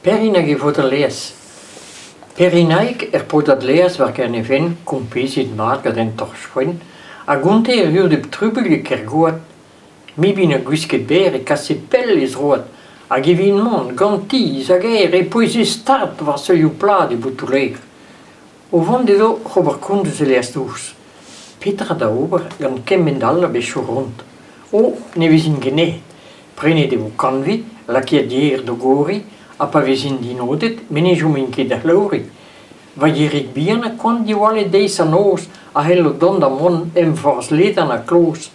Perina gevoet de lees. Perinaik pot dat lees waar kan even competiet maat en torschwin. A gunte de trubelje kergoat. Mi bin gusket bere kassepel is rood. A gevin man, ganti, zager e poesie start waar se jou pla de boutuleer. O van de zo goberkunde ze lees doos. Petra da ober gan kemmen alle bescho rond. O, ne visin gene. Prene de vo canvi, la chiedier do gori, a pa visin di nodet, mene juminke da lori. Va jerik bierne kon di wale deis an oos, a hello don da mon vors led an a kloos.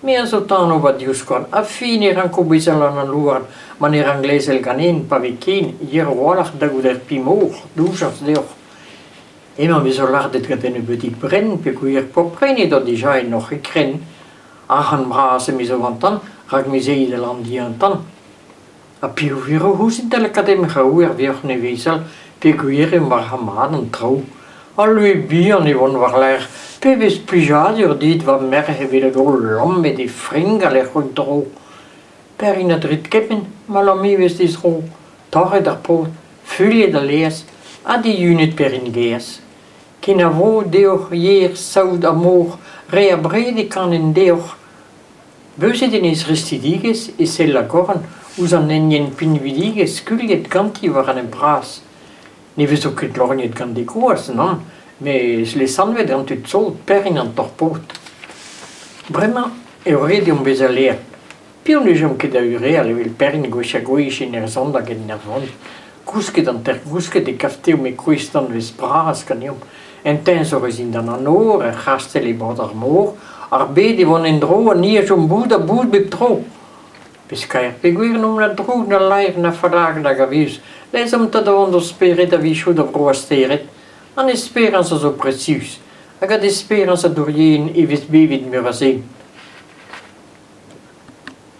Meer zo tano wat dius kon, a fine ranko bisel an luan, maner anglesel ganen, pa vekeen, hier walach da guder pimoor, douchas deoch. Ema bisolardet gat en petit bren, pe kuier poprene dat di jai noch gekren, a han brase miso vantan, rak misei de land die an tan. A piu viro hus in telekadem gauwer weer ne wezel, pe kuier in war hamaden trouw. A lui bier ne won war leer, pe vis plijadur dit wat merge weer go lam met die fringaler goed dro. Per in het rit keppen, maar la mi wist is ro. Torre der poot, fulje de lees, a die unit per in gees. Kina vo deoch hier saud amor, rea brede kan in deoch. Beuze den is ristidiges, is sel la corn, us an enjen pinvidiges, kuljet ganti war an en bras. Ne vis ook het lorgnet kan de koers, non? Mais les sanved an tut sol per in an torpot. Brema, red om bez a leer. Pion de jom ket a ure, ale vel per in goch a goich in zonda gen nervon. Kousket an ter kousket e kafteo me kouistan vez bras kan jom. En tens orezin dan an oor, e chastel e bord ar moor, ar bede von en dro, an nier jom boud a boud bep tro. Pes kaer peguer nom la drou na lair na fadag da gaviz, les om ta davant o speret a vichou da bro a steret, an esperance zo precius, hag ad esperance a dourien e vez bevid mur a zeng.